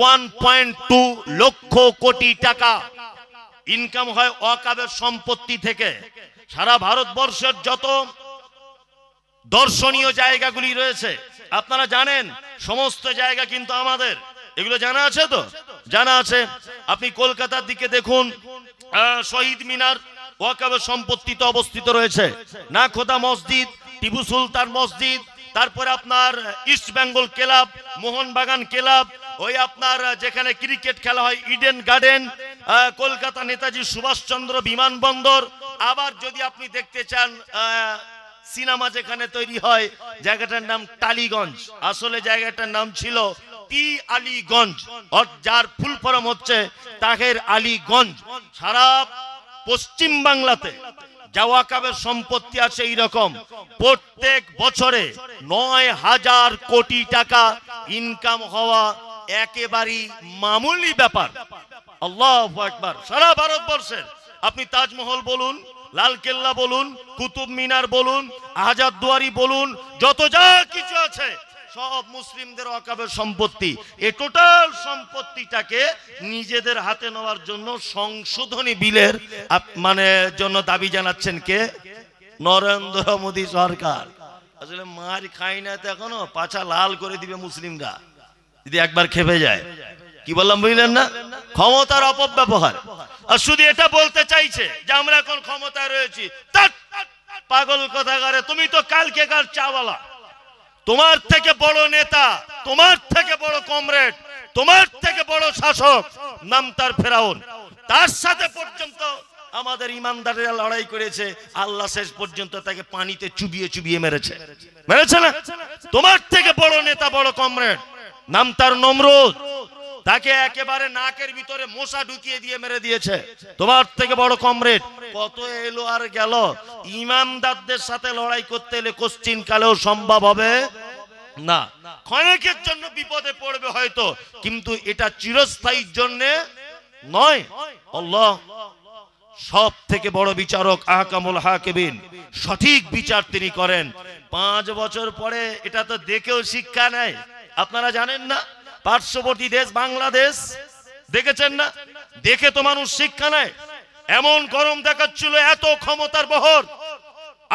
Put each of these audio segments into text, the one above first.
1.2 লক্ষ কোটি টাকা ইনকাম হয় ওয়াকাবের সম্পত্তি থেকে। সারা ভারতবর্ষের যত দর্শনীয় জায়গাগুলি রয়েছে আপনারা জানেন, সমস্ত জায়গা কিন্তু আমাদের। এগুলো জানা আছে তো? জানা আছে। আপনি কলকাতার দিকে দেখুন, শহীদ মিনার ওয়াকাবের সম্পত্তিতে অবস্থিত রয়েছে। নাখোদা মসজিদ, টিপু সুলতান মসজিদ, তারপরে আপনার east Bengal club, Mohun Bagan club, ওই আপনার যেখানে ক্রিকেট খেলা হয় ইডেন গার্ডেন, কলকাতা নেতাজি সুভাষচন্দ্র বিমানবন্দর। আবার যদি আপনি দেখতে চান সিনেমা যেখানে তৈরি হয়, জায়গাটার নাম টালিগঞ্জ, আসলে জায়গাটার নাম ছিল টি আলীগঞ্জ, যার ফুল ফর্ম হচ্ছে তাহের আলীগঞ্জ। সারা পশ্চিম বাংলাতে যা ওয়াকাবের সম্পত্তি আছে এইরকম প্রত্যেক বছরে ৯,০০০ কোটি টাকা ইনকাম হওয়া একেবারেই মামুলি ব্যাপার। আল্লাহু আকবার। সারা ভারতবর্ষের আপনি তাজমহল বলুন, লালকেল্লা বলুন, কুতুব মিনার বলুন, আজাদ দুয়ারি বলুন, যত যা কিছু আছে সব মুসলিমদের ওয়াকাবের সম্পত্তি। এই টোটাল সম্পত্তিটাকে নিজেদের হাতে নেওয়ার জন্য সংশোধনী বিলের মানে জন্য দাবি জানাচ্ছেন কে? নরেন্দ্র মোদী সরকার। আসলে মার খাই না তো এখনো, পাছা লাল করে দিবে মুসলিমরা যদি একবার খেপে যায়। কি বললাম বুঝলেন না? ক্ষমতার অপব্যবহার। আর শুধু এটা বলতে চাইছে যে আমরা এখন ক্ষমতায় রয়েছি। পাগল কথাকারে, তুমি তো কালকেকার চাওয়ালা। তোমার থেকে বড় নেতা, তোমার থেকে বড় কমরেড, তোমার থেকে বড় শাসক নাম তার ফেরাউন, তার সাথে পর্যন্ত আমাদের ইমানদারেরা লড়াই করেছে। আল্লাহ শেষ পর্যন্ত তাকে পানিতে চুবিয়ে চুবিয়ে মেরেছে, মেরেছে না? তোমার থেকে বড় নেতা, বড় কমরেড নাম তার নমরুদ, তাকে একেবারে নাকের ভিতরে মশা ঢুকিয়ে দিয়ে মেরে দিয়েছে। তোমার থেকে বড় কমরেড কত এলো আর গেল। ইমানদারদের সাথে লড়াই করতে এলে কোশ্চিন কালেও সম্ভব হবে না। ক্ষণিকের জন্য বিপদে পড়বে হয়তো, কিন্তু এটা চিরস্থায়ীর জন্য নয়। আল্লাহ সব থেকে বড় বিচারক, আহকামুল হাকিমিন, সঠিক বিচার তিনি করেন। 5 বছর পরে এটা তো দেখেও শিক্ষা নেয়। আপনারা জানেন না পার্শ্ববর্তী দেশ বাংলাদেশ দেখেছেন না? দেখে তো মানুষ শিক্ষা নেয়। এমন গরম দেখাচ্ছিল, এত ক্ষমতার বহর।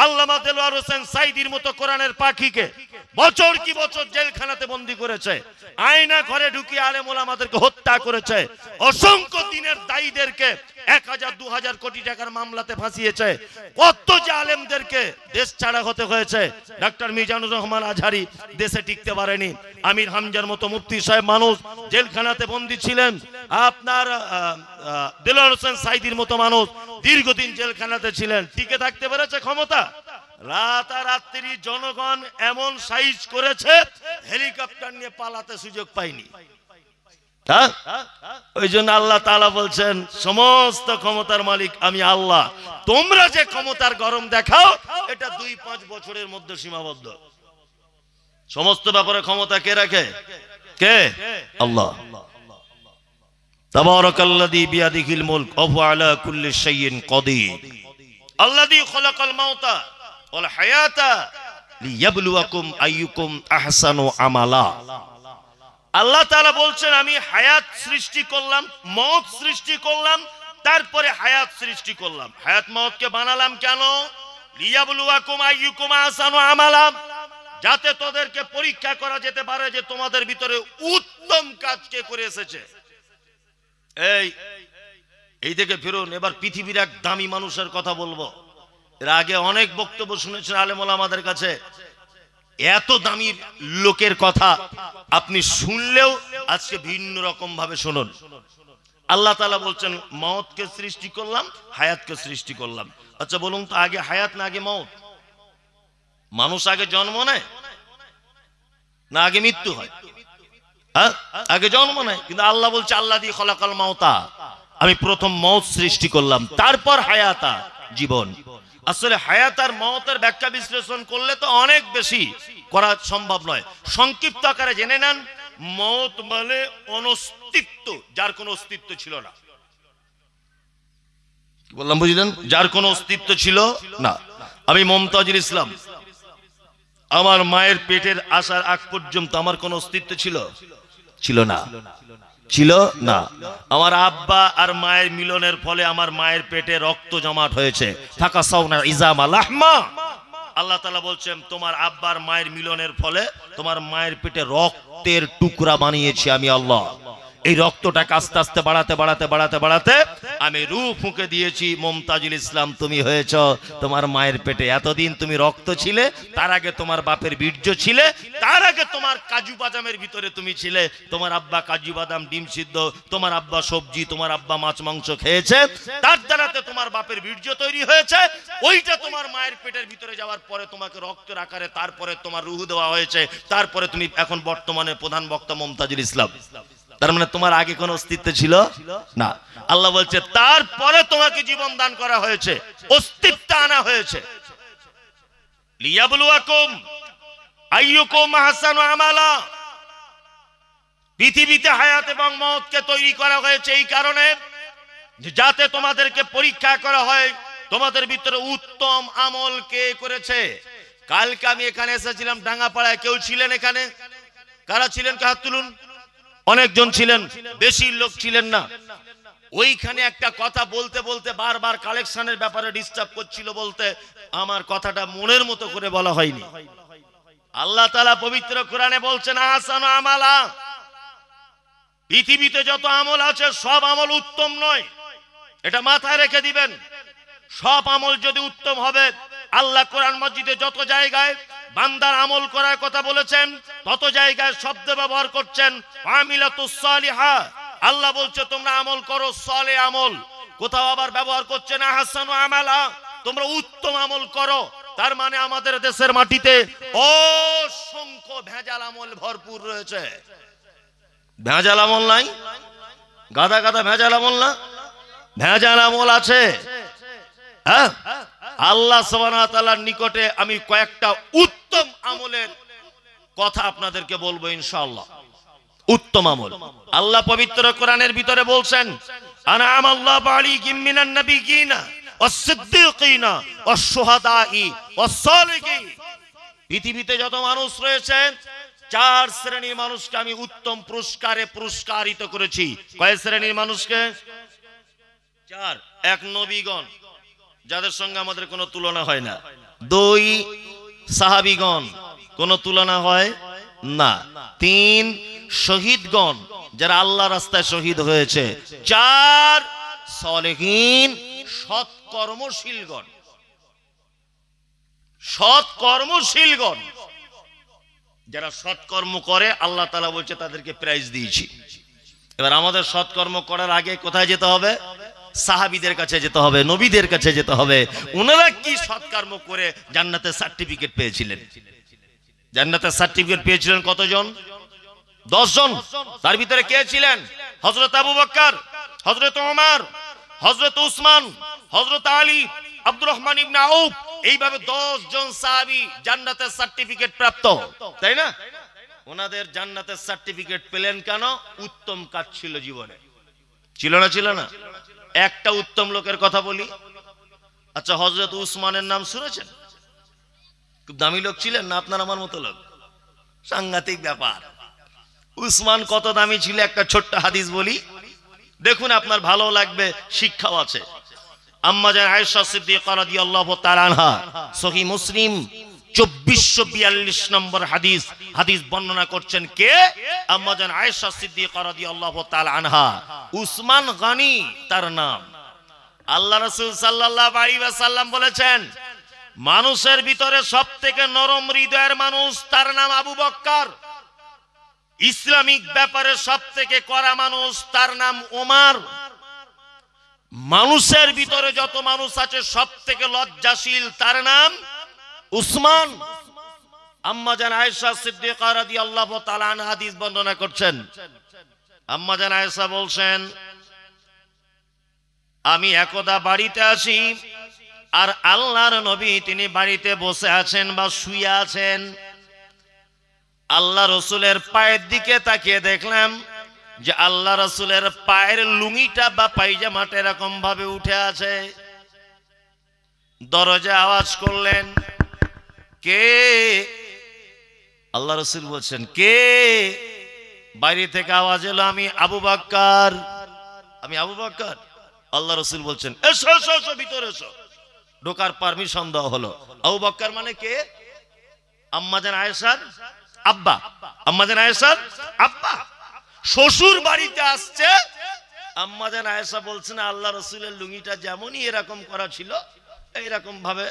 আল্লামা দেলোয়ার হোসেন সাইদির মতো কোরআনের পাখিকে বছর কি বছর জেলখানাতে বন্দী করেছে, আয়না ঘরে ঢুকিয়ে আলেম ওলামাদেরকে হত্যা করেছে, অসংখ্য দিনের দায়ীদেরকে 1000-2000 কোটি টাকার মামলাতে ফাঁসিয়েছে। কত যে আলেমদেরকে দেশ ছাড়া হতে হয়েছে। ডক্টর মিজানুর রহমান আজহারি দেশে টিকতে পারেনি। আমির হামজার মতো মুফতি সাহেব মানুষ জেলখানাতে বন্দী ছিলেন। আপনার দেলোয়ার হোসেন সাইদির মতো মানুষ দীর্ঘদিন জেলখানাতে ছিলেন, টিকে থাকতে পেরেছে ক্ষমতা? রাতারাত্রি জনগণ এমন সাইজ করেছে, হেলিকপ্টার নিয়ে পালাতে সুযোগ পায়নি। ওই জন্য আল্লাহ তাআলা বলছেন, সমস্ত ক্ষমতার মালিক আমি আল্লাহ। তোমরা যে ক্ষমতার গরম দেখাও, এটা 2-5 বছরের মধ্যে সীমাবদ্ধ। সমস্ত ব্যাপারে ক্ষমতা কে রাখে? কে? আল্লাহ। তাবারাকাল্লাযী বিয়াদিহিল মুলক ওয়া হুয়া আলা কুল্লি শাইইন কাদির। আল্লাযী খালাকাল মাউতা ওয়াল হায়াতা লিয়াবলুয়াকুম আইয়ুকুম আহসানু আমালা। আল্লাহ তাআলা বলছেন, আমি হায়াত সৃষ্টি করলাম, মওত সৃষ্টি করলাম, তারপরে হায়াত সৃষ্টি করলাম। হায়াত মওতকে বানালাম কেন? লিয়াবলুয়াকুম আইয়ুকুম আহসানু আমালা, যাতে তোদেরকে পরীক্ষা করা যেতে পারে যে তোমাদের ভিতরে উত্তম কাজ কে করে এসেছে। এই থেকে ফিরুন, এবার পৃথিবীর এক দামি মানুষের কথা বলবো। এর আগে অনেক বক্তব্য শুনেছেন আলেম ওলামাদের কাছে। এত দামি লোকের কথা আপনি শুনলেও আজকে ভিন্ন রকম ভাবে শুনুন। আল্লাহ তাআলা বলছেন, মওতকে সৃষ্টি করলাম, হায়াতকে সৃষ্টি করলাম। আচ্ছা বলুন তো, আগে হায়াত না আগে মওত? মানুষ আগে জন্ম নেয় না আগে মৃত্যু হয়? আগে জন্ম নেয়, কিন্তু আল্লাহ বলছে আল্লাযী খালাকাল মাউতা, আমি প্রথম মওত সৃষ্টি করলাম, তারপর হায়াতা, জীবন। আসলে হায়াত আর মওতের ব্যাখ্যা বিশ্লেষণ করলে তো অনেক বেশি করা সম্ভব নয়। সংক্ষিপ্ত আকারে জেনে নেন, মওত মানে অনস্তিত্ব, যার কোনো অস্তিত্ব ছিল না। বললাম বুঝলেন? যার কোনো অস্তিত্ব ছিল না। আমি মমতাজুল ইসলাম, আমার মায়ের পেটের আসার আগ পর্যন্ত আমার কোনো অস্তিত্ব ছিল? ছিল না, ছিল না। আমার আব্বা আর মায়ের মিলনের ফলে আমার মায়ের পেটে রক্ত জমাট হয়েছে। ফাকা সাউনা ইজামা লাহমা। আল্লাহ তাআলা বলছেন তোমার আব্বার মায়ের মিলনের ফলে তোমার মায়ের পেটে রক্তের টুকরা বানিয়েছি আমি আল্লাহ। এই রক্তটাকে আস্তে আস্তে বাড়াতে বাড়াতে বাড়াতে বাড়াতে আমি রূহ ফুঁকে দিয়েছি। মুমতাজুল ইসলাম তুমি হয়েছ তোমার মায়ের পেটে। এতদিন তুমি রক্ত ছিলে, তার আগে তোমার বাপের বীর্য ছিলে, তার আগে তোমার কাজু বাদামের ভিতরে তুমি ছিলে। তোমার আব্বা কাজু বাদাম ডিম সিদ্ধ, তোমার আব্বা সবজি, তোমার আব্বা মাছ মাংস খেয়েছে, তার দ্বারাতে তোমার বাপের বীর্য তৈরি হয়েছে। ওইটা তোমার মায়ের পেটের ভিতরে যাওয়ার পরে তোমাকে রক্তের আকারে তারপরে তোমার রূহ দেওয়া হয়েছে। তারপরে তুমি এখন বর্তমানে প্রধান বক্তা মুমতাজুল ইসলাম। তার মানে তোমার আগে কোনো অস্তিত্ব ছিল না। আল্লাহ বলছে তারপরে তোমাকে জীবন দান করা হয়েছে, অস্তিত্ব আনা হয়েছে। লিয়াবলুয়াকুম আইয়ুকুম আহসানু আমালা। পৃথিবীতে হায়াত এবং মওতকে তৈরি করা হয়েছে এই কারণে যাতে তোমাদেরকে পরীক্ষা করা হয় তোমাদের ভিতরে উত্তম আমল কে করেছে। কালকে আমি এখানে এসেছিলাম ডাঙ্গাপাড়ায়, কেউ ছিলেন এখানে? কারা ছিলেন? হাত তুলুন। অনেকজন ছিলেন, বেশি লোক ছিলেন না। ওইখানে একটা কথা বলতে বলতে বারবার কালেকশনের ব্যাপারে ডিস্টার্ব করছিল বলতে আমার কথাটা মনের মতো করে বলা হয়নি। আল্লাহ তাআলা পবিত্র কোরআনে বলছেন আহসানু আমালা। পৃথিবীতে যত আমল আছে সব আমল উত্তম নয়, এটা মাথায় রেখে দিবেন। সব আমল যদি উত্তম হবে, আল্লাহ কোরআন মসজিদে যত জায়গায় বান্দার আমল করার কথা বলেছেন তত জায়গায় শব্দ ব্যবহার করছেন আমিলাতুস সালিহা। আল্লাহ বলছে তোমরা আমল করো, সালেহ আমল। কোথাও আবার ব্যবহার করছেন আহসানু আমালা, তোমরা উত্তম আমল করো। তার মানে আমাদের দেশের মাটিতে অসংখ্য ভেজাল আমল ভরপুর রয়েছে। ভেজাল আমল নাই? গাদা গাদা ভেজাল আমল না? ভেজাল আমল আছে। হ্যাঁ, আল্লাহ সুবহানাহু ওয়া তাআলার নিকটে আমি কয়েকটা উত্তম আমলের কথা আপনাদেরকে বলবো ইনশাআল্লাহ। উত্তম আমল আল্লাহ পবিত্র কোরআনের ভিতরে বলছেন আনআমাল্লাহু আলাইহিম মিনান নাবিয়িনা ওয়াস-সিদ্দীকিনা ওয়াশ-শুহাদাই ওয়াস-সালিহিন। পৃথিবীতে যত মানুষ রয়েছে চার শ্রেণীর মানুষকে আমি উত্তম পুরস্কারে পুরস্কারিত করেছি। কয় শ্রেণীর মানুষকে? চার। এক, নবীগণ, যাদের সঙ্গে আমাদের কোনো তুলনা হয় না। দুই, সাহাবীগণ, কোনো তুলনা হয় না। তিন, শহীদগণ, যারা আল্লাহ রাস্তায় শহীদ হয়েছে। চার, সালেহীন, সৎকর্মশীলগণ। সৎকর্মশীলগণ যারা সৎকর্ম করে আল্লাহ তাআলা বলছে তাদেরকে প্রাইজ দিয়েছি। এবার আমাদের সৎকর্ম করার আগে কোথায় যেতে হবে? সাহাবীদের কাছে যেতে হবে, নবীদের কাছে যেতে হবে। ওনারা কি সৎকর্ম করে জান্নাতের সার্টিফিকেট পেয়েছিলেন? জান্নাতের সার্টিফিকেট পেয়েছিলেন কতজন? 10 জন। তার ভিতরে কে ছিলেন? হযরত আবু বকর, হযরত ওমর, হযরত উসমান, হযরত আলী, আব্দুর রহমান ইবনে আউফ। এইভাবে 10 জন সাহাবী জান্নাতের সার্টিফিকেট প্রাপ্ত, তাই না? ওনাদের জান্নাতের সার্টিফিকেট পেলেন কেন? উত্তম কাজ ছিল জীবনে। ছিল না? ছিল না? একটা উত্তম লোকের কথা বলি। আচ্ছা, হযরত উসমানের নাম শুনেছেন? খুব দামি লোক ছিলেন না আপনার আমার মতো লোক? সাংঘাতিক ব্যাপার। উসমান কত দামি ছিল একটা ছোট্ট হাদিস বলি, দেখুন আপনার ভালো লাগবে, শিক্ষাও আছে। আম্মা জান আয়েশা সিদ্দিকা রাদিয়াল্লাহু তাআলা আনহা, সহিহ মুসলিম 2442 নম্বর হাদিস। হাদিস বর্ণনা করছেন কে? আম্মা জান আয়েশা সিদ্দিকা রাদিয়াল্লাহু তাআলা আনহা। উসমান গনি তার নাম। আল্লাহ রাসূল সাল্লাল্লাহু আলাইহি ওয়াসাল্লাম বলেছেন মানুষের ভিতরে সবথেকে নরম হৃদয়ের মানুষ তার নাম আবু বকর। ইসলামিক ব্যাপারে সবথেকে কড়া মানুষ তার নাম ওমর। মানুষের ভিতরে যত মানুষ আছে সবথেকে লজ্জাশীল তার নাম উসমান। আম্মা জান আয়েশা সিদ্দিকা রাদিয়াল্লাহু তাআলা আনহা হাদিস বর্ণনা করছেন। আম্মা জান আয়েশা বলছেন আমি একদা বাড়িতে আসি আর আল্লাহর নবী তিনি বাড়িতে বসে আছেন বা শুয়ে আছেন। আল্লাহ রাসূলের পায়ের দিকে তাকিয়ে দেখলাম যে আল্লাহ রাসূলের পায়ের লুঙ্গিটা বা পায়জামাটা এরকম ভাবে উঠে আছে। দরজা আওয়াজ করলেন, কে? আল্লাহ রাসূল বলছেন কে? বাইরে থেকে আওয়াজ এলো, আমি আবু বকর, আমি আবু বকর। আল্লাহ রাসূল বলছেন এসো এসো এসো, ভিতরে এসো। ঢোকার পারমিশন দেওয়া হলো। আবু বকর মানে কে? আম্মাজান আয়েশার আব্বা। আম্মাজান আয়েশার আব্বা শ্বশুর বাড়িতে আসছে। আম্মাজান আয়েশা বলছেন আল্লাহ রাসূলের লুঙ্গিটা যেমনই এরকম করা ছিল এইরকম ভাবে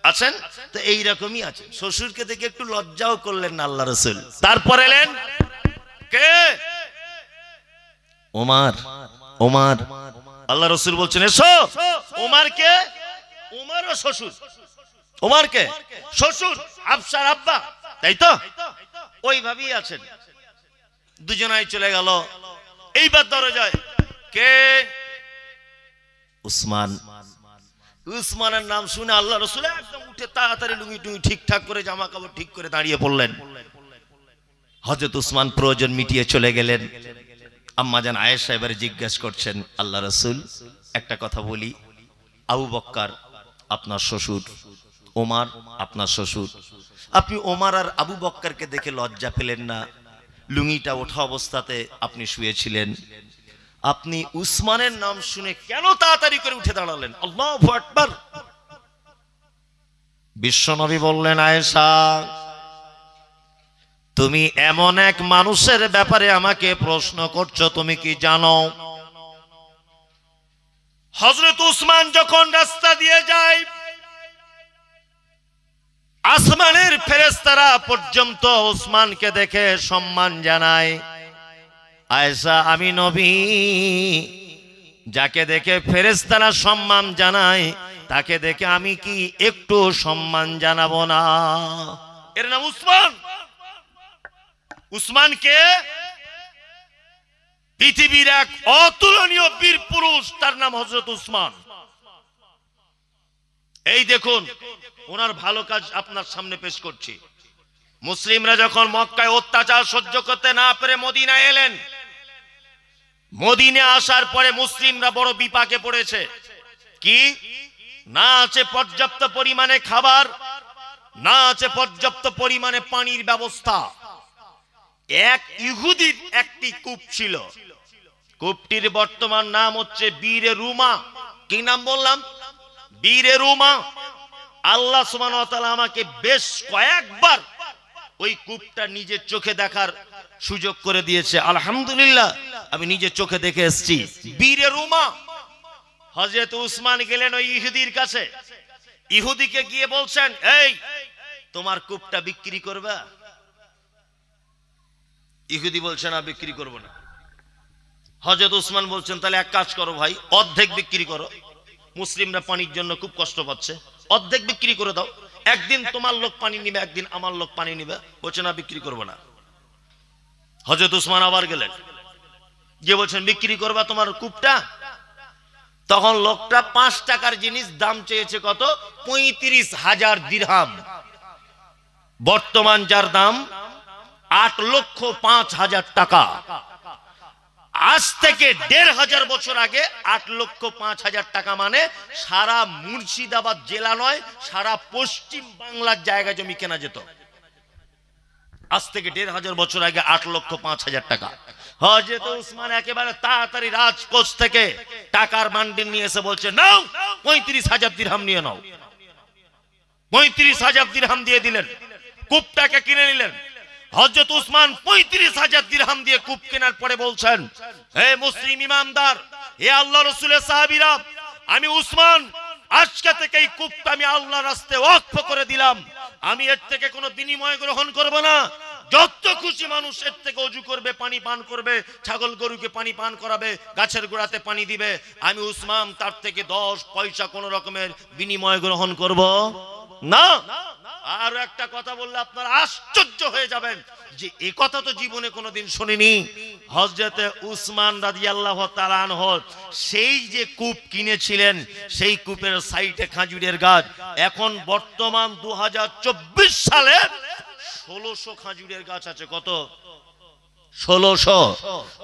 আছেন, তো এইরকমই আছে। শ্বশুরকে দেখে একটু লজ্জাও করলেন না আল্লাহ রাসূল। তারপর এলেন কে? ওমর। ওমর। আল্লাহ রাসূল বলছেন এসো। ওমর কে? ওমরও শ্বশুর। ওমর কে? শ্বশুর, আফসার আব্বা, তাই তো? ওইভাবেই আছেন। দুজনাই চলে গেল। এইবার দরজায় কে? উসমান। উসমানের নাম শুনে আল্লাহ রাসূল একদম উঠে তাড়াতাড়ি লুঙ্গি টুঙ্গি ঠিকঠাক করে জামা কাপড় ঠিক করে দাঁড়িয়ে পড়লেন। হযরত উসমান প্রয়োজন মিটিয়ে চলে গেলেন। আম্মাজান আয়েশা এবারে জিজ্ঞেস করছেন আল্লাহ রাসূল একটা কথা বলি, আবু বকর আপনার শ্বশুর, ওমর আপনার শ্বশুর, আপনি ওমর আর আবু বকরকে দেখে লজ্জা পেলেন না? লুঙ্গিটা ওঠা অবস্থাতে আপনি শুয়েছিলেন, আপনি উসমানের নাম শুনে কেন তাড়াতাড়ি করে উঠে দাঁড়ালেন? আল্লাহু আকবার। বিশ্বনবী বললেন আয়েশা তুমি এমন এক মানুষের ব্যাপারে আমাকে প্রশ্ন করছো, তুমি কি জানো হযরত উসমান যখন রাস্তা দিয়ে যায় আসমানের ফেরেশতারা পর্যন্ত উসমানকে দেখে সম্মান জানায়। আয়েশা আমি নবী, যাকে দেখে ফেরেশতারা সম্মান জানায় তাকে দেখে আমি কি একটু সম্মান জানাবো না? এর নাম উসমান। উসমান কে? পৃথিবীর এক অতুলনীয় বীর পুরুষ, তার নাম হযরত উসমান। এই দেখুন ওনার ভালো কাজ আপনার সামনে পেশ করছি। মুসলিমরা যখন মক্কায় অত্যাচার সহ্য করতে না পেরে মদিনায় এলেন, মদিনায় আসার পরে মুসলিমরা বড় বিপাকে পড়েছে। কি? না আছে পর্যাপ্ত পরিমাণে খাবার, না আছে পর্যাপ্ত পরিমাণে পানির ব্যবস্থা। এক ইহুদির একটি কূপ ছিল, কূপটির বর্তমান নাম হচ্ছে বীরে রুমা। কি নাম বললাম? বীরে রুমা। আল্লাহ সুবহানাহু ওয়া তাআলা আমাকে বেশ কয়েকবার ওই কূপটা নিজের চোখে দেখার সুযোগ করে দিয়েছে। আলহামদুলিল্লাহ আমি নিজের চোখে দেখে এসেছি বীরে রুমা। হযরত উসমান গেলেন ওই ইহুদির কাছে, ইহুদিকে গিয়ে বলছেন এই তোমার কূপটা বিক্রি করবে? ইহুদি বলছে না বিক্রি করব না। হযরত উসমান বলছেন তাহলে এক কাজ করো ভাই, অর্ধেক বিক্রি করো, মুসলিমরা পানির জন্য খুব কষ্ট পাচ্ছে, অর্ধেক বিক্রি করে দাও, একদিন তোমার লোক পানি নিবে একদিন আমার লোক পানি নিবে। বলছে না বিক্রি করব না। হযরত উসমান আবার গেলেন, গিয়ে বলছেন বিক্রি করবা তোমার কূপটা? তখন লোকটা 5 টাকার জিনিস দাম চেয়েছে কত? 35,000 দিরহাম। বর্তমান যার দাম 8,05,000 টাকা। আজ থেকে 1,500 বছর আগে 8,05,000 টাকা মানে সারা মুর্শিদাবাদ জেলা নয়, সারা পশ্চিম বাংলার জায়গা জমি কেনা যেত। আজ থেকে 1,500 বছর আগে 8,05,000 টাকা। হযরত উসমান একেবারে তাড়াতাড়ি রাজকোষ থেকে টাকার বান্ডিল নিয়ে এসে বলছে নাও 35,000 দিরহাম নিয়ে নাও। 35,000 দিরহাম দিয়ে দিলেন, কূপটাকে কিনে নিলেন। হযরত উসমান 35,000 দিরহাম দিয়ে কূপ কেনার পরে বলছেন হে মুসলিম ইমানদার, হে আল্লাহ রাসূলের সাহাবীরা, আমি উসমান আজকে থেকে এই কূপটা আমি আল্লাহর রাস্তায় ওয়াকফ করে দিলাম। আমি এর থেকে কোনো বিনিময় গ্রহণ করব না। যত খুশি মানুষ এর থেকে ওযু করবে, পানি পান করবে, ছাগল গরুকে পানি পান করাবে, গাছের গোড়াতে পানি দিবে, আমি উসমান তার থেকে 10 পয়সা কোন রকমের বিনিময় গ্রহণ করব না। আর একটা কথা বললে আপনারা আশ্চর্য হয়ে যাবেন যে এই কথা তো জীবনে কোনোদিন শুনিনি। হযরতে উসমান রাদিয়াল্লাহু তাআলা আনহু সেই যে কূপ কিনেছিলেন সেই কূপের সাইডে খাজুরের গাছ, এখন বর্তমান 2024 সালে 1600 খাজুরের গাছ আছে। কত? 1600।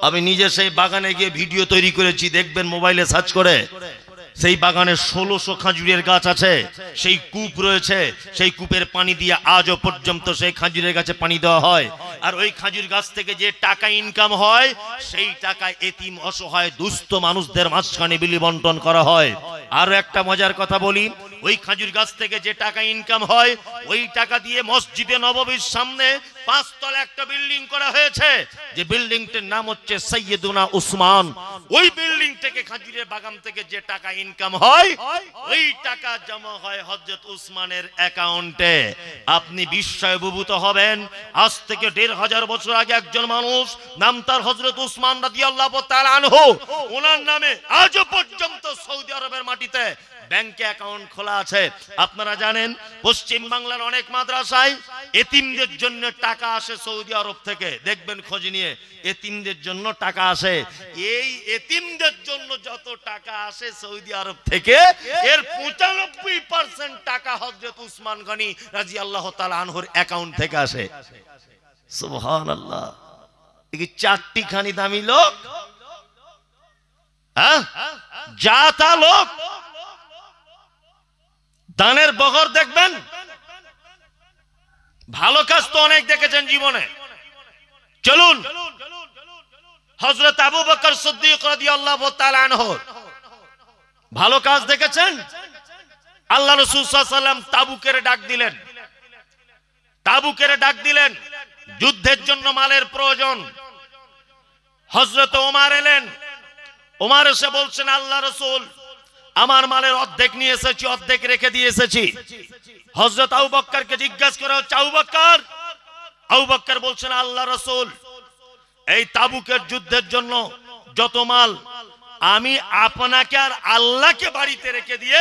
আমি নিজে সেই বাগানে গিয়ে ভিডিও তৈরি করেছি, দেখবেন মোবাইলে সার্চ করে। সেই বাগানে 1600 খাজুরের গাছ আছে, সেই কূপ রয়েছে, সেই কূপের পানি দিয়ে আজও পর্যন্ত সেই খাজুরের গাছে পানি দেওয়া হয়। আর ওই খাজুর গাছ থেকে যে টাকা ইনকাম হয়, সেই টাকায় এতিম অসহায় দুস্থ মানুষদের মাঝখানে বিলি বন্টন করা হয়। আরো একটা মজার কথা বলি, ওই খাজুর গাছ থেকে যে টাকা ইনকাম হয়, ওই টাকা দিয়ে মসজিদে নববীর সামনে 5 তলা একটা বিল্ডিং করা হয়েছে, যে বিল্ডিংটির নাম হচ্ছে সৈয়দুনা উসমান। ওই বিল্ডিং থেকে খাজুরের বাগান থেকে যে টাকা ইনকাম হয়, ওই টাকা জমা হয় হযরত উসমানের অ্যাকাউন্টে। আপনি বিস্ময়ে অভিভূত হবেন, আজ থেকে 1500 বছর আগে একজন মানুষ, নাম তার হযরত উসমান রাদিয়াল্লাহু তাআলা আনহু, ওনার নামে আজও পর্যন্ত সৌদি আরবের মাটিতে ব্যাংকে অ্যাকাউন্ট খোলা আছে। আপনারা জানেন পশ্চিম বাংলার অনেক মাদ্রাসায় এতিমদের জন্য টাকা আসে সৌদি আরব থেকে, দেখবেন খোঁজ নিয়ে, এতিমদের জন্য টাকা আসে। এই এতিমদের জন্য যত টাকা আসে সৌদি আরব থেকে, এর 95% টাকা হযরত উসমান গনি রাদিয়াল্লাহু তাআলা আনহুর অ্যাকাউন্ট থেকে আসে। সুবহানাল্লাহ, এই চারটি খানি দামি লোক, হ্যাঁ, জাতা লোক, দানের বগর দেখবেন। ভালো কাজ তো অনেক দেখেছেন জীবনে, চলুন হযরত আবু বকর সিদ্দিক রাদিয়াল্লাহু তাআলা আনহু ভালো কাজ দেখেছেন। আল্লাহ রাসূল সাল্লাল্লাহু আলাইহি ওয়াসাল্লাম তাবুকের ডাক দিলেন, তাবুকের ডাক দিলেন, যুদ্ধের জন্য মালের প্রয়োজন। হযরত ওমর এলেন, ওমর এসে বলছেন, আল্লাহ রাসূল, আমার মালের অর্ধেক নিয়ে এসেছি, অর্ধেক রেখে দিয়ে এসেছি। হযরত আবু বকরকে জিজ্ঞাসা করা হচ্ছে, আবু বকর, আবু বকর বলছেন, আল্লাহ রাসূল, এই তাবুকের যুদ্ধের জন্য যত মাল, আমি আপনাকে আর আল্লাহকে বাড়িতে রেখে দিয়ে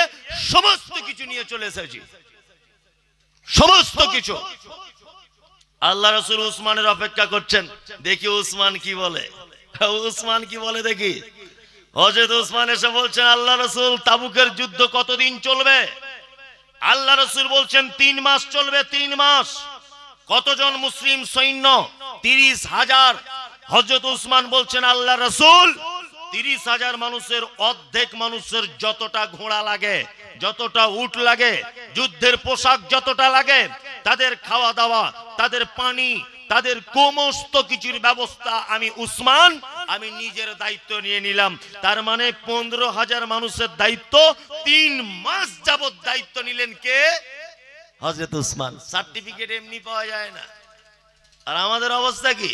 সমস্ত কিছু নিয়ে চলে এসেছি, সমস্ত কিছু। আল্লাহ রাসূল উসমানের অপেক্ষা করছেন, দেখি উসমান কি বলে, উসমান কি বলে দেখি। হযরত উসমান এসে বলছেন, আল্লাহ রাসূল, তাবুকের যুদ্ধ কতদিন চলবে? আল্লাহ রাসূল বলছেন 3 মাস চলবে, 3 মাস। কতজন মুসলিম সৈন্য? 30,000। হযরত উসমান বলছেন, আল্লাহ রাসূল, 30,000 মানুষের অর্ধেক মানুষের যতটা ঘোড়া লাগে, যতটা উট লাগে, যুদ্ধের পোশাক যতটা লাগে, তাদের খাওয়া দাওয়া, তাদের পানি, তাদের সমস্ত কিছুর ব্যবস্থা আমি উসমান, আমি নিজের দায়িত্ব নিয়ে নিলাম। তার মানে 15,000 মানুষের দায়িত্ব 3 মাস যাবত দায়িত্ব নিলেন কে? হযরত উসমান। সার্টিফিকেট এমনি পাওয়া যায় না। আর আমাদের অবস্থা কি?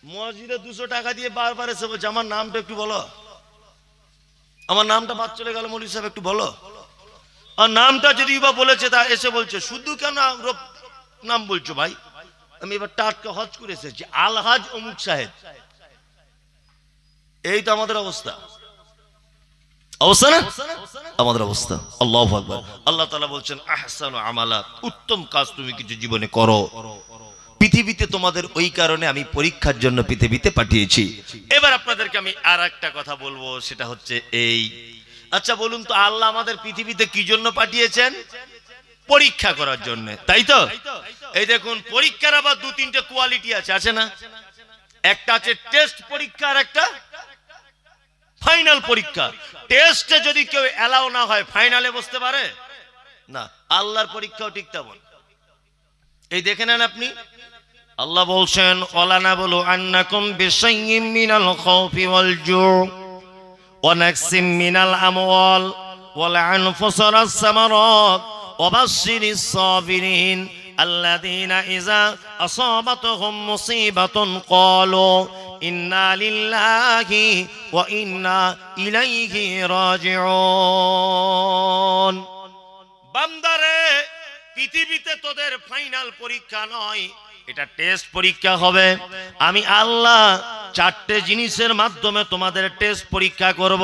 মসজিদে 200 টাকা দিয়ে বারবার এসে বলছে, আমার নামটা একটু বলো, আমার নামটা বাদ চলে গেল, মৌলভী সাহেব একটু বলো। আর নামটা যদি বা বলেছে, তা এসে বলছে, শুধু কেন নাম বলছো ভাই? আমি এবার টাটকা হজ করে এসেছি, আলহাজ অমুক সাহেব। এই তো আমাদের অবস্থা, অবস্থা না আমাদের অবস্থা। আল্লাহু আকবার। আল্লাহ তাআলা বলছেন, আহসানু আমালা, উত্তম কাজ তুমি কিছু জীবনে করো। পৃথিবীতে তোমাদের ওই কারণে আমি পরীক্ষার জন্য পৃথিবীতে পাঠিয়েছি। এবার আপনাদেরকে আমি আর একটা কথা বলবো, সেটা হচ্ছে এই, আচ্ছা বলুন তো, আল্লাহ আমাদের পৃথিবীতে কি জন্য পাঠিয়েছেন? পরীক্ষা করার জন্য, তাই তো? এই দেখুন, পরীক্ষার আবার 2-3টে কোয়ালিটি আছে, আছে না? একটা আছে টেস্ট পরীক্ষা, আর একটা ফাইনাল পরীক্ষা। টেস্টে যদি কেউ এলাও না হয়, ফাইনালে বসতে পারে না। আল্লাহর পরীক্ষাও ঠিক তেমন। এই দেখে নেন আপনি, আল্লাহ বলছেন, ওয়ালানাবলু আন্নাকুম বিশাইয়্যিম মিনাল খাউফি ওয়াল জু' ওয়া নাকসিম মিনাল আমওয়াল ওয়াল আনফুসি ওয়াস সামারাত ওয়া বাশশিরিস সাবিরিন আল্লাযীনা ইযা আসাবাতহুম মুসিবাতুন ক্বালু ইন্না লিল্লাহি ওয়া ইন্না ইলাইহি রাজিউন। বান্দারে, পৃথিবীতে তোদের ফাইনাল পরীক্ষা নয়, এটা টেস্ট পরীক্ষা হবে। আমি আল্লাহ 4টে জিনিসের মাধ্যমে তোমাদের টেস্ট পরীক্ষা করব।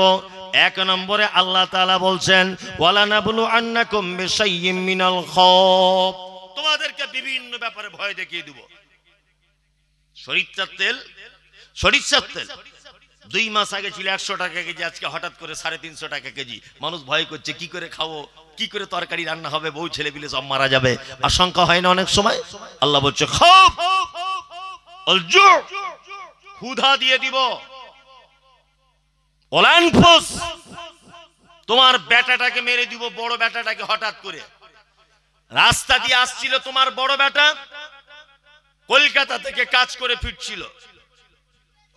1 নম্বরে আল্লাহ তাআলা বলছেন, ওয়ালানাবলু আন্নাকুম বিশাইয়্যিম মিনাল খাউফ, তোমাদেরকে বিভিন্ন ব্যাপারে ভয় দেখিয়ে দেব। সরিষার তেল, সরিষার তেল 2 মাস আগে ছিল 100 টাকা কেজি, আজকে হঠাৎ করে 350 টাকা কেজি। মানুষ ভয় করছে, কি করে খাবো, কি করে তরকারি রান্না হবে, বউ ছেলে পিলে সব মারা যাবে। আশঙ্কা হয় না অনেক সময়? আল্লাহ বলছে, খাউফ ওয়াল জু', ক্ষুধা দিয়ে দিব, ওয়াল আনফুস, তোমার বেটাটাকে মেরে দিব, বড় বেটাটাকে। হঠাৎ করে রাস্তা দিয়ে আসছিল তোমার বড় বেটা, কলকাতা থেকে কাজ করে ফিরছিল,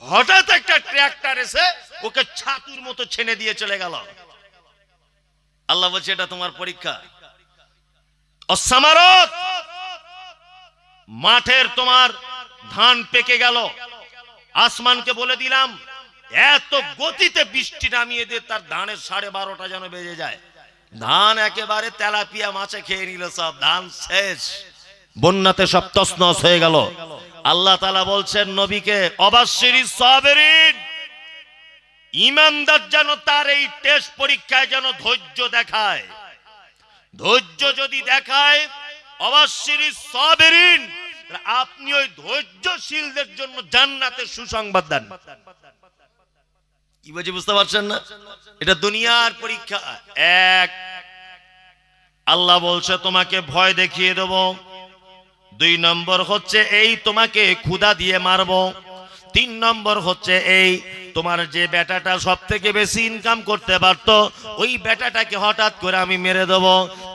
হঠাৎ একটা ট্রাক্টর এসে ওকে ছাতুর মতো ছেনে দিয়ে চলে গেল। আল্লাহ বলছে এটা তোমার পরীক্ষা। অসামারত, মাঠের তোমার ধান পেকে গেল, আসমানকে বলে দিলাম এত গতিতে বৃষ্টি নামিয়ে দিয়ে তার ধানের 12:30 যেন বেজে যায়। ধান একেবারে তেলাপিয়া মাছে খেয়ে নিল, সব ধান শেষ, বন্যাতে সব তছনছ হয়ে গেল। আল্লাহ তাআলা বলছেন নবীকে, অবাশশিরিস সাবিরিন, ঈমানদার যেন তার এই টেস্ট পরীক্ষায় যেন ধৈর্য দেখায়। ধৈর্য যদি দেখায়, অবাশশিরিস সাবিরিন, আপনি ওই ধৈর্যশীলদের জন্য জান্নাতের সুসংবাদ দেন। কি বলছি বুঝতে পারছেন না? এটা দুনিয়ার পরীক্ষা। এক, আল্লাহ বলছে তোমাকে ভয় দেখিয়ে দেব। 2 নম্বর হচ্ছে এই তোমাকে ক্ষুধা দিয়ে মারবো। 3 নম্বর হচ্ছে এই তোমার যে বেটাটা সব থেকে বেশি ইনকাম করতে পারতো, ওই বেটাটাকে হঠাৎ করে আমি মেরে দেব।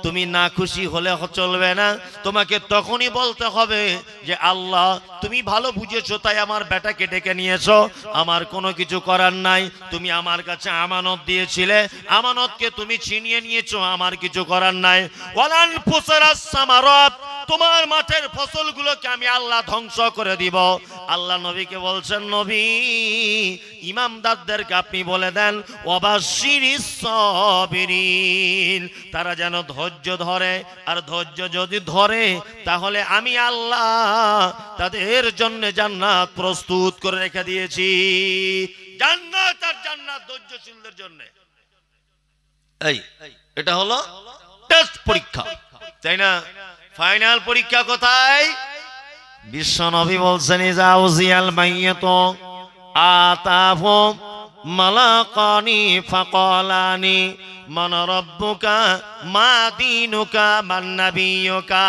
তুমি না খুশি হলে চলবে না, তোমাকে তখনই বলতে হবে যে আল্লাহ তুমি ভালো বুঝেছো তাই আমার বেটাকে ডেকে নিয়েছো, আমার কোনো কিছু করার নাই। তুমি আমার কাছে আমানত দিয়েছিলে, আমানতকে তুমি ছিনিয়ে নিয়েছো, আমার কিছু করার নাই। ওয়ালান ফুসারাস সামারাত, তোমার মাঠের ফসলগুলোকে আমি আল্লাহ ধ্বংস করে দিব। আল্লাহ নবীকে বলছেন, নবী ইমামদারদেরকে আপনি বলে দেন ওয়াবাশশিরিস সাবিরিন, তারা যেন ধৈর্য ধরে। আর ধৈর্য যদি ধরে তাহলে আমি আল্লাহ তাদের জন্য জান্নাত প্রস্তুত করে রেখে দিয়েছি। জান্নাত আর জান্নাত ধৈর্যশীলদের জন্য। এই এটা হলো টেস্ট পরীক্ষা, তাই না? ফাইনাল পরীক্ষা কোথায়? বিশ্ব নবী বলছেন, ইজাউজিয়াল মাইয়াতু আতাফু মালাকানি ফাকালানি মান রাব্বুকা মা দীনুকা মান নাবিয়ুকা।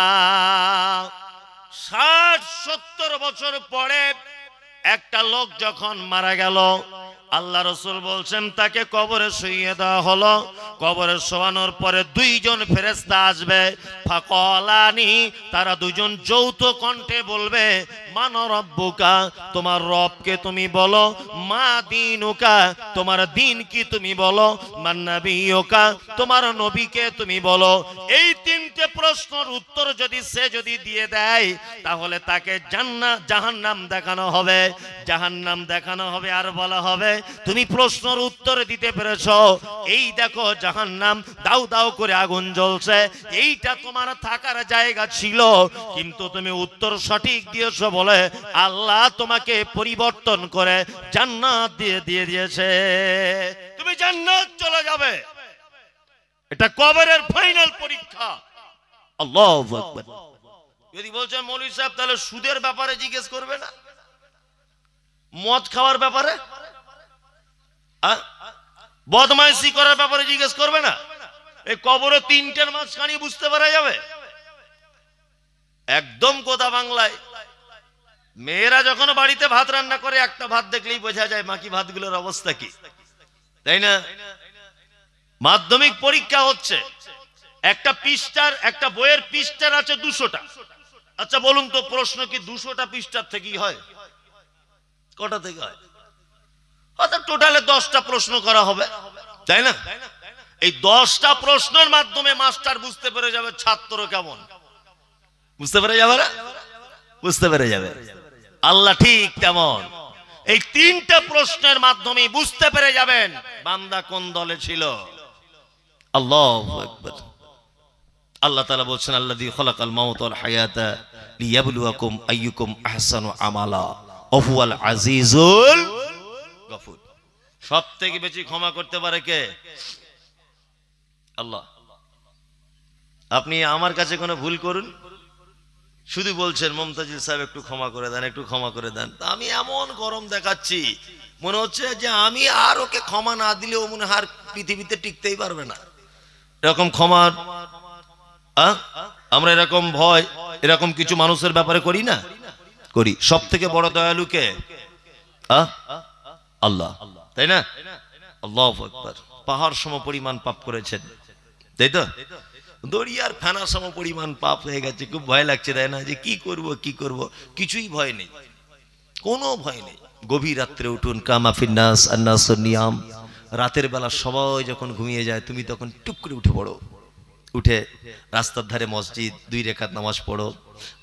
60-70 বছর পরে একটা লোক যখন মারা গেল, আল্লাহ রাসূল বলছেন তাকে কবরে শুইয়ে দেওয়া হলো। কবরে শোয়ানোর পরে 2 জন ফেরেশতা আসবে, ফাকালানি, তারা 2 জন যৌথ কণ্ঠে বলবে, মান রাব্বুকা, তোমার রবকে তুমি বলো, মা দীনুকা, তোমার দিন কি তুমি বলো, মান নাবিয়ুকা, তোমার নবীকে তুমি বলো। এই 3টে প্রশ্নের উত্তর যদি সে দিয়ে দেয়, তাহলে তাকে জান্নাত জাহান্নাম দেখানো হবে। জাহান্নাম দেখানো হবে আর বলা হবে তুমি প্রশ্নের উত্তর দিতে পেরেছো, এই দেখো জাহান্নাম দাউ দাউ করে আগুন জ্বলছে, এইটা তোমার থাকার জায়গা ছিল, কিন্তু তুমি উত্তর সঠিক দিয়েছো বলে আল্লাহ তোমাকে পরিবর্তন করে জান্নাত দিয়ে দিয়েছে, তুমি জান্নাত চলে যাবে। এটা কবরের ফাইনাল পরীক্ষা। আল্লাহু আকবার। যদি বলছেন মৌলভী সাহেব তাহলে সুদের ব্যাপারে জিজ্ঞেস করবে না, মদ খাওয়ার ব্যাপারে, বদমাইশি করার ব্যাপারে জিজ্ঞেস করবে না? এই কবরে 3টের মাঝখানে বুঝতে পারা যাবে একদম কথা বাংলায়। মেয়েরা যখন বাড়িতে ভাত রান্না করে, একটা ভাত দেখলেই বোঝা যায় বাকি ভাতগুলোর অবস্থা কি, তাই না? মাধ্যমিক পরীক্ষা হচ্ছে, একটা পৃষ্ঠার, একটা বইয়ের পৃষ্ঠার আছে 200টা। আচ্ছা বলুন তো, প্রশ্ন কি 200টা পৃষ্ঠার থেকেই হয়? কটা থেকে হয়? অর্থাৎ টোটালে 10টা প্রশ্ন করা হবে, তাই না? এই 10টা প্রশ্নের মাধ্যমে মাস্টার বুঝতে পেরে যাবে ছাত্র কেমন, বুঝতে পেরে যাবে না? বুঝতে পেরে যাবে। আল্লাহ ঠিক তেমন এই 3টে প্রশ্নের মাধ্যমে বুঝতে পেরে যাবেন বান্দা কোন দলে ছিল। আল্লাহু আকবার। আল্লাহ তাআলা বলছেন, আল্লাযী খালাকাল মাউতা ওয়াল হায়াতা লিয়াবলুয়াকুম আইয়ুকুম আহসানু আমালা ওয়া হুয়াল আজিজুল গফুর। সবথেকে বেশি ক্ষমা করতে পারে কে? আল্লাহ। আপনি আমার কাছে কোনো ভুল করুন, শুধু বলছেন মুমতাজিল সাহেব একটু ক্ষমা করে দেন, একটু ক্ষমা করে দেন, তা আমি এমন গরম দেখাচ্ছি মনে হচ্ছে যে আমি আর ওকে ক্ষমা না দিলে ও মনে হয় পৃথিবীতে টিকতেই পারবে না। এরকম ক্ষমার আমরা এরকম ভয় এরকম কিছু মানুষের ব্যাপারে করি না? করি। সব থেকে বড় দয়ালু কে? আল্লাহ, তাই না? আল্লাহু আকবার। পাহাড় সম পরিমাণ পাপ করেছেন, তাই তো? দরিয়ার ফেনা সম পরিমাণ পাপ হয়ে গেছে। খুব ভয় লাগছে, তাই না? যে কি করব, কিছুই ভয় নেই, কোনো ভয় নেই। গভীর রাত্রে উঠুন, কামাফিন নাস আন্নাসুন নিয়াম। রাতের বেলা সবাই যখন ঘুমিয়ে যায়, তুমি তখন টুক করে উঠে পড়ো, উঠে রাস্তার ধারে মসজিদ 2 রাকাত নামাজ পড়ো,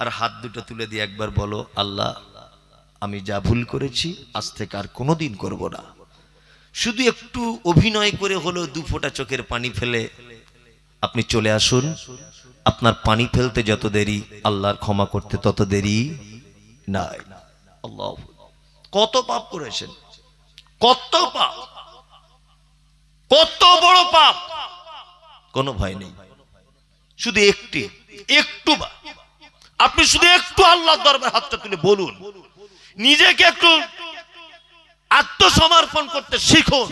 আর হাত দুটো তুলে দিয়ে একবার বলো, আল্লাহ আমি যা ভুল করেছি আজ থেকে আর কোনোদিন করব না। শুধু একটু অভিনয় করে হলো 2 ফোঁটা চোখের পানি ফেলে আপনি চলে আসুন। আপনার পানি ফেলতে যত দেরি, আল্লাহর ক্ষমা করতে তত দেরি নাই। আল্লাহ, কত পাপ করেছেন, কত পাপ, কত বড় পাপ, কোনো ভয় নেই। শুধু একটু আপনি শুধু একটু আল্লাহর দরবারে হাতটা তুলে বলুন, নিজেকে একটু আত্মসমর্পণ করতে শিখুন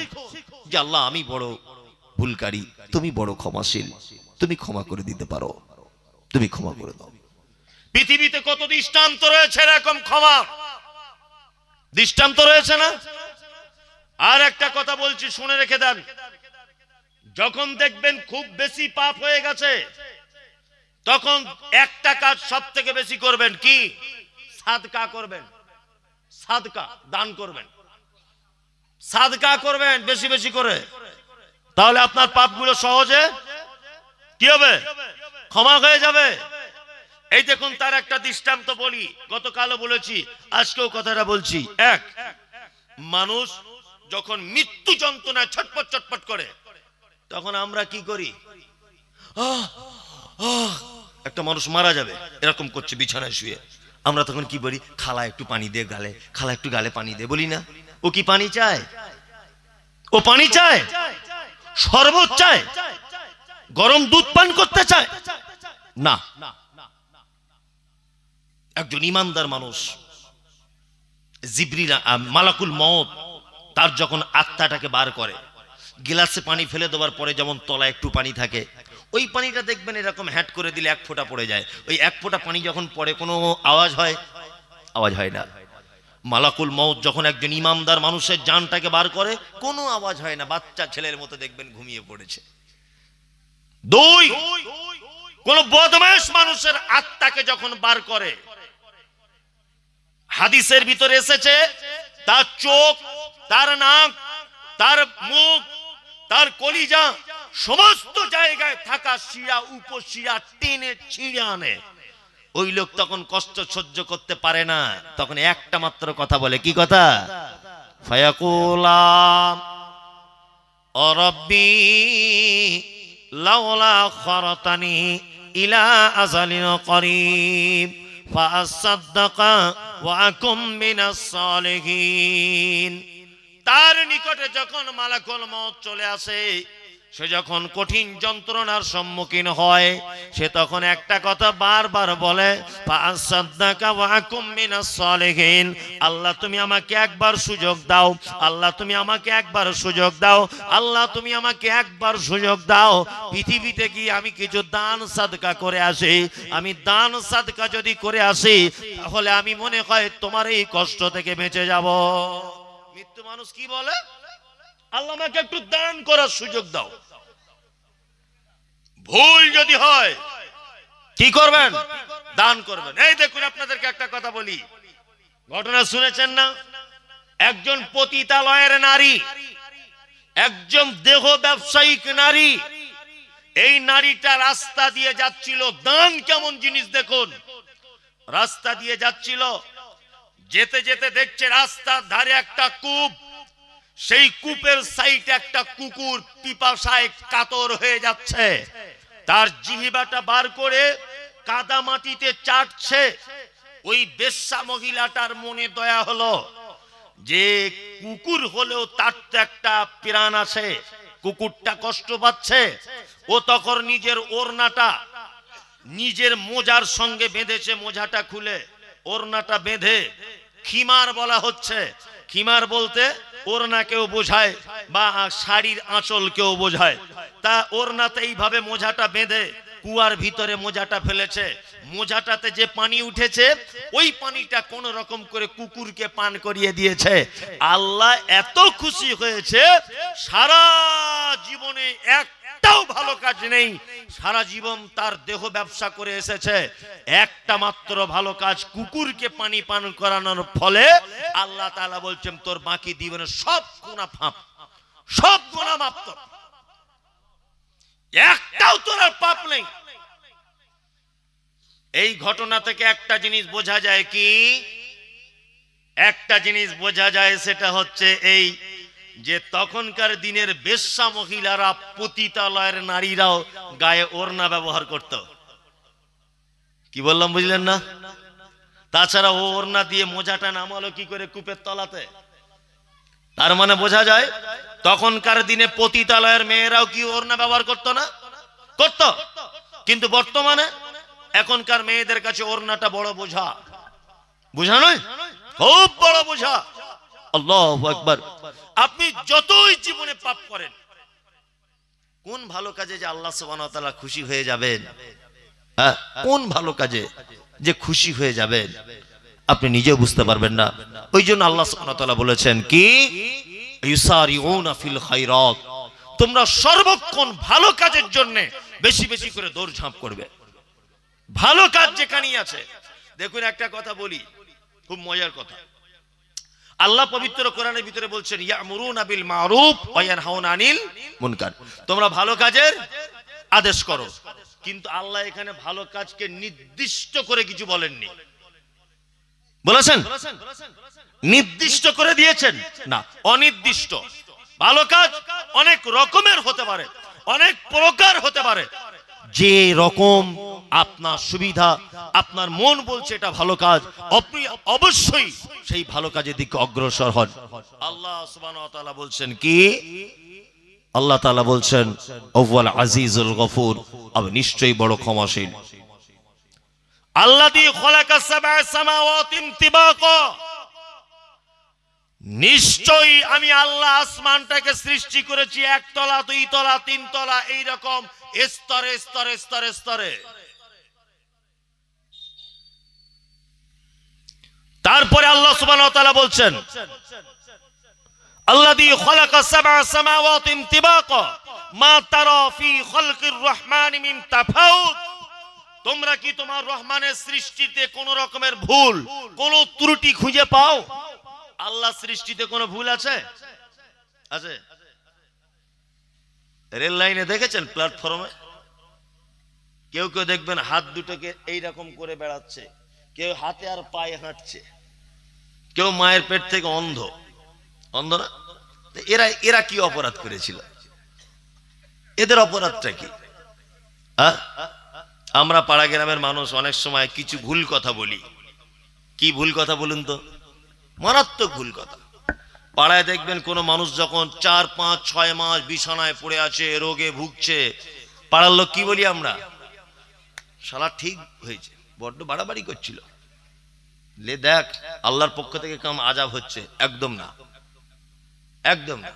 যে আল্লাহ আমি বড় ভুলকারী, তুমি বড় ক্ষমাশীল, তুমি ক্ষমা করে দিতে পারো, তুমি ক্ষমা করে দাও। পৃথিবীতে কত দৃষ্টান্ত রয়েছে এরকম ক্ষমা, দৃষ্টান্ত রয়েছে না? আর একটা কথা বলছি, শুনে রেখে দেন। যখন দেখবেন খুব বেশি পাপ হয়ে গেছে, তখন একটা কাজ সব থেকে বেশি করবেন, কি? সাদকা করবেন, সাদকা দান করবেন, সাদকা করবেন বেশি বেশি করে। তাহলে আপনার পাপগুলো সহজে কি হবে? ক্ষমা হয়ে যাবে। এই দেখুন, তার একটা দৃষ্টান্ত বলি, গতকালও বলেছি, আজকেও কথাটা বলছি। এক মানুষ যখন মৃত্যু যন্ত্রণায় ছটপট ছটপট করে, তখন আমরা কি করি? একটা মানুষ মারা যাবে এরকম করছে বিছানায় শুয়ে, আমরা তখন কি বলি? খালা একটু পানি দে গালে, খালা একটু গালে পানি দে, বলি না? ও কি পানি চায়? ও পানি চায়, শরবত চায়, গরম দুধ পান করতে চায় না। একজন ইমানদার মানুষ, জিবরিল মালাকুল মউত তার যখন আত্মাটাকে বার করে, গ্লাসে পানি ফেলে দেওয়ার পরে যেমন তলায় একটু পানি থাকে, ওই পানিটা দেখবেন এরকম হ্যাট করে দিলে 1 ফোঁটা পড়ে যায়। ওই 1 ফোঁটা পানি যখন পড়ে কোনো আওয়াজ হয়? আওয়াজ হয় না। মালাকুল মউত যখন একজন ইমানদার মানুষের জানটাকে বার করে, কোনো আওয়াজ হয় না, বাচ্চা ছেলের মতো দেখবেন ঘুমিয়ে পড়েছে। 2 কোন বদমাশ মানুষের আত্মাকে যখন বার করে, হাদিসের ভিতরে এসেছে তার চোখ, তার নাক, তার মুখ, তার কলিজা, সমস্ত জায়গায় থাকা শিরা উপশিরা টেনে ছিঁড়ে আনে। ওই লোক তখন কষ্ট সহ্য করতে পারে না, তখন একটা মাত্র কথা বলে, কি কথা? ফায়াকুলা ও রব্বি লাউলা খরতানি ইলা আজালিন করিব ফাআসাদদাকা ওয়া আকুম মিনাস সালিহিন। তার নিকটে যখন মালাকুল মউত চলে আসে, সে যখন কঠিন যন্ত্রণার সম্মুখীন হয়, সে তখন একটা কথা বারবার বলে, ফাআসাদদাকা ওয়া আকুম মিনাস সালিহিন। আল্লাহ তুমি আমাকে একবার সুযোগ দাও, আল্লাহ তুমি আমাকে একবার সুযোগ দাও, আল্লাহ তুমি আমাকে একবার সুযোগ দাও। পৃথিবীতে গিয়ে আমি কিছু দান সাদকা করে আসি, আমি দান সাদকা যদি করে আসি, তাহলে আমি মনে হয় তোমার এই কষ্ট থেকে বেঁচে যাব। মৃত্যু মানুষ কি বলে? আল্লাহ আমাকে একটু দান করার সুযোগ দাও। ভুল যদি হয় কি করবেন? দান করবেন। এই দেখুন, আপনাদেরকে একটা কথা বলি, ঘটনা শুনেছেন না? একজন পতিতালয়ের নারী, একজন দেহ ব্যবসায়িক নারী, এই নারীটা রাস্তা দিয়ে যাচ্ছিল। দান কেমন জিনিস দেখুন, রাস্তা দিয়ে যাচ্ছিল, যেতে যেতে দেখছে রাস্তার ধারে একটা কূপ, সেই কূপের সাইডে একটা কুকুর পিপাসায় কাতর হয়ে যাচ্ছে, তার জিহ্বাটা বার করে কাদা মাটিতে চাটছে। ওই বেশ্যা মহিলাটার মনে দয়া হলো যে কুকুর হলেও তার তো একটা প্রাণ আছে, কুকুরটা কষ্ট পাচ্ছে। ও তখন নিজের ওড়নাটা নিজের মোজার সঙ্গে বেঁধেছে, মোজাটা খুলে ওড়নাটা বেঁধে, খিমার বলা হচ্ছে, খিমার বলতে ওড়নাকেও বোঝায় বা শাড়ির আঁচলকেও বোঝায়। তা ওড়নাতে এইভাবে মোজাটা বেঁধে কুয়ার ভিতরে মোজাটা ফেলেছে। মোজাটাতে যে পানি উঠেছে, ওই পানিটা কোন রকম করে কুকুরকে পান করিয়ে দিয়েছে। আল্লাহ এত খুশি হয়েছে, সারা জীবনে একটাও ভালো কাজ নেই, সারা জীবন তার দেহ ব্যবসা করে এসেছে, একটা মাত্র ভালো কাজ কুকুরকে পানি পান করানোর ফলে আল্লাহ তাআলা বলছেন তোর বাকি জীবনের সব গুনাহ মাফ, সব গুনাহ মাফ, তোর একটাও তোর আর পাপ নেই। এই ঘটনা থেকে একটা জিনিস বোঝা যায়, কি একটা জিনিস বোঝা যায়, সেটা হচ্ছে এই যে তখনকার দিনের বেশ্যা মহিলারা পতিতালয়ের নারীরাও গায়ে ওড়না ব্যবহার করত। কি বললাম বুঝলেন না? তাছাড়া ও ওড়না দিয়ে মোজাটা নামালো কি করে কূপের তলাতে? তার মানে বোঝা যায় তখনকার দিনে পতিতালয়ের মেয়েরাও কি ওড়না ব্যবহার করতো না? করত। কিন্তু বর্তমানে এখনকার মেয়েদের কাছে ওড়নাটা বড় বোঝা, বোঝা নয়, খুব বড় বোঝা। আল্লাহু আকবার। আপনি যতই জীবনে পাপ করেন, কোন ভালো কাজে যে আল্লাহ সুবহানাহু ওয়া তাআলা খুশি হয়ে যাবেন, কোন ভালো কাজে যে খুশি হয়ে যাবেন আপনি নিজেও বুঝতে পারবেন না। ওই জন্য আল্লাহ সুবহানাহু ওয়া তাআলা বলেছেন কি ইউসারিউনা ফিল খায়রাত, তোমরা সর্বক্ষণ ভালো কাজের জন্য বেশি বেশি করে দৌড়ঝাঁপ করবে। ভালো কাজ যেখানেই আছে, দেখুন একটা কথা বলি, খুব মজার কথা। আল্লাহ পবিত্র কোরআনের ভিতরে বলছেন ইয়ামুরুনা বিল মারুফ ওয়া ইয়ানহাউনা আনিল মুনকার, তোমরা ভালো কাজের আদেশ করো। কিন্তু আল্লাহ এখানে ভালো কাজকে নির্দিষ্ট করে কিছু বলেননি। বলেছেন নির্দিষ্ট করে দিয়েছেন না, অনির্দিষ্ট। ভালো কাজ অনেক রকমের হতে পারে, অনেক প্রকার হতে পারে। যে রকম আপনার সুবিধা, আপনার মন বলছে এটা ভালো কাজ, আপনি অবশ্যই সেই ভালো কাজের দিকে অগ্রসর হন। আল্লাহ সুবহানাহু ওয়া তাআলা বলছেন কি, আল্লাহ তাআলা বলছেন ওয়াল আজিজুল গফুর, আমি নিশ্চয়ই বড় ক্ষমাশীল। আল্লাযী খালাকাস সাবআ সামাওয়াতি তিবাকা, নিশ্চয়ই আমি আল্লাহ আসমানটাকে সৃষ্টি করেছি একতলা, দুই তলা, তিন তলা, এইরকম স্তরে স্তরে স্তরে স্তরে। তারপরে আল্লাহ সুবহানাহু ওয়া তাআলা বলছেন আল্লাযী খালাকাস সাবআ সামাওয়াতি তিবাকা মা তারা ফি খালকির রহমানি মিন তাফাউত, তোমরা কি তোমার রহমানের সৃষ্টিতে কোন রকমের ভুল, কোন ত্রুটি খুঁজে পাও? আল্লাহ সৃষ্টিতে কোনো ভুল আছে? আছে? রেল লাইনে দেখেছেন প্ল্যাটফর্মে কেউ কেউ দেখবেন হাত দুটোকে এইরকম করে বেড়াচ্ছে, কেউ হাতে আর পায়ে হাঁটছে, কেউ মায়ের পেট থেকে অন্ধ। অন্ধ না? এরা এরা কি অপরাধ করেছিল? এদের অপরাধটা কি? আমরা পাড়া গ্রামের মানুষ অনেক সময় কিছু ভুল কথা বলি। কি ভুল কথা বলুন তো? মারাত্মক ভুল কথা। পাড়ায় দেখবেন কোন মানুষ যখন 4, 5, 6 মাস বিছানায় পড়ে আছে, রোগে ভুগছে, পাড়ার লোক কি বলি আমরা, শালা ঠিক হয়েছে, বড্ড বাড়াবাড়ি করছিল, লে দেখ আল্লাহর পক্ষ থেকে কাম আযাব হচ্ছে। একদম না, একদম না।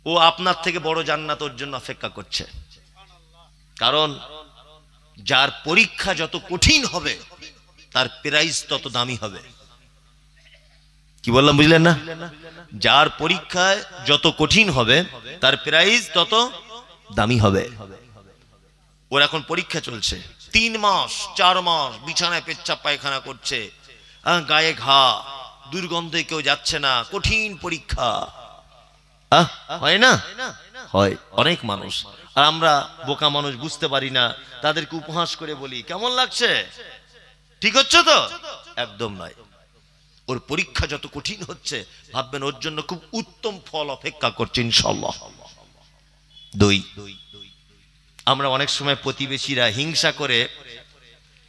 ও আপনার থেকে বড় জান্নাত ওর জন্য অপেক্ষা করছে। কারণ যার পরীক্ষা যত কঠিন হবে তার প্রাইজ তত দামি হবে। কি বললাম বুঝলেন না? যার পরীক্ষায় যত কঠিন হবে তার প্রাইজ তত দামি হবে। ওর এখন পরীক্ষা চলছে, 3 মাস 4 মাস বিছানায় পেচ্ছাপ পায়খানা করছে, গায়ে ঘা, দুর্গন্ধে কেউ যাচ্ছে না, কঠিন পরীক্ষা। হয় না? হয়। অনেক মানুষ, আর আমরা বোকা মানুষ বুঝতে পারি না, তাদেরকে উপহাস করে বলি কেমন লাগছে, ঠিক হচ্ছে তো? একদম নয়। ওর পরীক্ষা যত কঠিন হচ্ছে ভাববেন ওর জন্য খুব উত্তম ফল অপেক্ষা করছে ইনশাআল্লাহ। 2, আমরা অনেক সময় প্রতিবেশীরা হিংসা করে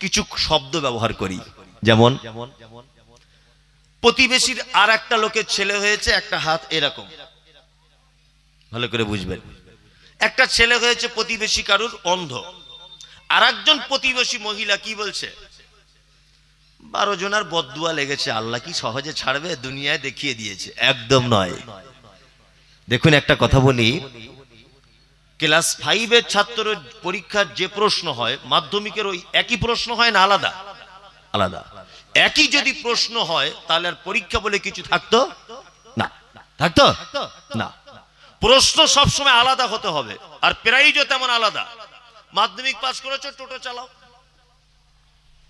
কিছু শব্দ ব্যবহার করি। যেমন প্রতিবেশীর আর একটা লোকের ছেলে হয়েছে, একটা হাত এরকম, ভালো করে বুঝবেন। একটা ছেলে হয়েছে প্রতিবেশী কারুর অন্ধ, আর একজন প্রতিবেশী মহিলা কি বলছে, 12 জনের বদদুয়া লেগেছে, আল্লাহ কি সহজে ছাড়বে, দুনিয়ায় দেখিয়ে দিয়েছে। একদম নয়। দেখুন একটা কথা বলি, ক্লাস 5 এর ছাত্রের পরীক্ষার যে প্রশ্ন হয় মাধ্যমিকের ওই একই প্রশ্ন হয় না আলাদা? আলাদা। একই যদি প্রশ্ন হয় তাহলে আর পরীক্ষা বলে কিছু থাকতো না, থাকতো না। প্রশ্ন সবসময় আলাদা হতে হবে, আর প্রাইজও তেমন আলাদা। মাধ্যমিক পাস করেছো, টোটো চালাও।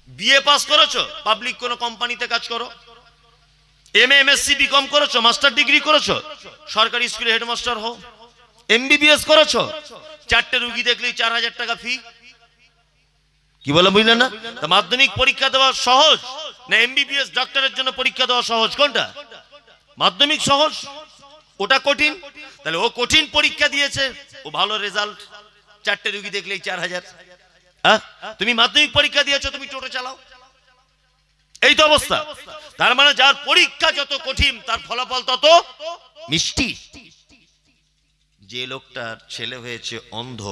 বিএ পাস করেছো, পাবলিক কোনো কোম্পানিতে কাজ করো। এমএ, এমএসসি, বিকম করেছো, মাস্টার ডিগ্রি করেছো, সরকারি স্কুলে হেডমাস্টার হও। এমবিবিএস করেছো, 4টে রুগী দেখলেই 4000 টাকা ফি। কি বলে বুঝলেন না? মাধ্যমিক পরীক্ষা দেওয়া সহজ না এমবিবিএস ডক্টরের জন্য পরীক্ষা দেওয়া সহজ? কোনটা? মাধ্যমিক সহজ, ওটা কঠিন। তাহলে ও কঠিন পরীক্ষা দিয়েছে, ও ভালো রেজাল্ট, 4টে রুগী দেখলেই 4000। তুমি মাধ্যমিক পরীক্ষা দিয়েছো, তুমি টোটো চালাও, এই তো অবস্থা। তার মানে যার পরীক্ষা যত কঠিন তার ফলাফল তত মিষ্টি। যে লোকটার ছেলে হয়েছে অন্ধ,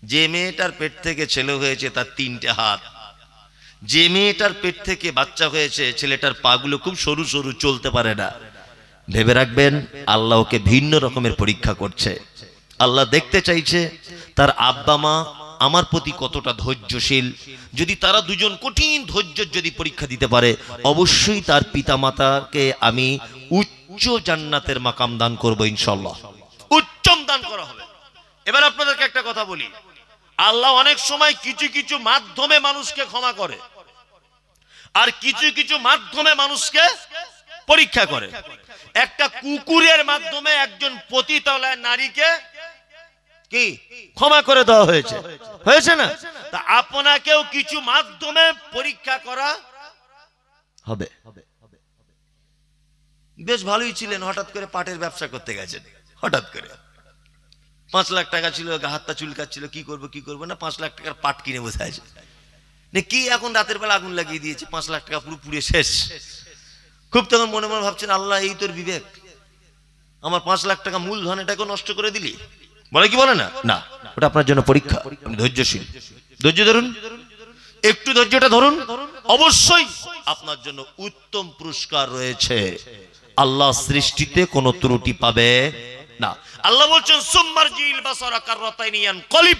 যে মেয়েটার পেট থেকে ছেলে হয়েছে তার 3টে হাত, যে মেয়েটার পেট থেকে বাচ্চা হয়েছে ছেলেটার পাগুলো খুব সরু সরু, চলতে পারে না, ভেবে রাখবেন আল্লাহ ওকে ভিন্ন রকমের পরীক্ষা করছে। আল্লাহ দেখতে চাইছে তার আব্বা মা আমার প্রতি কতটা ধৈর্যশীল। যদি তারা দুজন কঠিন ধৈর্যের যদি পরীক্ষা দিতে পারে, অবশ্যই তার পিতা মাতাকে আমি উচ্চ জান্নাতের মাকাম দান করবো ইনশাআল্লাহ, উচ্চম দান করা হবে। এবার আপনাদেরকে একটা কথা বলি, আল্লাহ অনেক সময় কিছু কিছু মাধ্যমে মানুষকে ক্ষমা করে, আর কিছু কিছু মাধ্যমে মানুষকে পরীক্ষা করে। একটা কুকুরের মাধ্যমে একজন পতিতলা নারীকে কি ক্ষমা করে দেওয়া হয়েছে, হয়েছে না? তা আপনাকেও কিছু মাধ্যমে পরীক্ষা করা হবে। বেশ ভালোই ছিলেন, হঠাৎ করে পাটের ব্যবসা করতে গেছেন, হঠাৎ করে 5 লাখ টাকা ছিল, হাতটা চুলকাচ্ছিল, কি করবো না, 5 লাখ টাকার পাট কিনে বসে আছে। কি এখন রাতের বেলা আগুন লাগিয়ে দিয়েছে, 5 লাখ টাকা পুরো পুড়ে শেষ। খুব তখন মনে মনে ভাবছেন, আল্লাহ এই তোর বিবেক, আমার 5 লাখ টাকা মূলধন এটাকে নষ্ট করে দিলি। বলে কি বলে না, না ওটা আপনার জন্য পরীক্ষা, ধৈর্যশীল, ধৈর্য ধরুন, একটু ধৈর্যটা ধরুন, অবশ্যই আপনার জন্য উত্তম পুরস্কার রয়েছে। আল্লাহ সৃষ্টিতে কোনো ত্রুটি পাবে না। আল্লাহ বলছেন সুম্মারজিল বাসারা কাররাতাইনি ইয়ানকালিব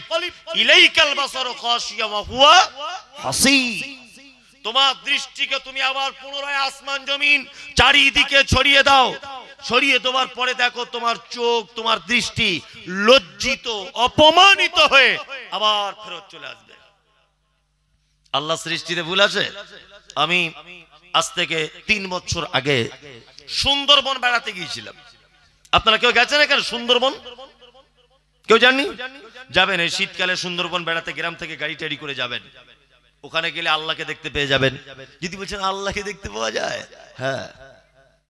ইলাইকাল বাসারু খাশিয়া ওয়া হুয়া হাসীব। তোমার দৃষ্টিকে তুমি আবার পুনরায় আসমান জমিন চারিদিকে ছড়িয়ে দাও, ছড়িয়ে দেওয়ার পরে দেখো তোমার চোখ, তোমার দৃষ্টি লজ্জিত, অপমানিত হয়ে আবার ফেরত চলে আসবে। আল্লাহ সৃষ্টিতে ভুল আছে? আমি আজ থেকে 3 বছর আগে সুন্দরবন বেড়াতে গিয়েছিলাম। আপনারা কেউ গেছেন এখানে সুন্দরবন? কেউ জাননি? যাবেন এই শীতকালে সুন্দরবন বেড়াতে, গ্রাম থেকে গাড়ি টাড়ি করে যাবেন। ওখানে গেলে আল্লাহকে দেখতে পেয়ে যাবেন। যদি বলছেন আল্লাহকে দেখতে পাওয়া যায়, হ্যাঁ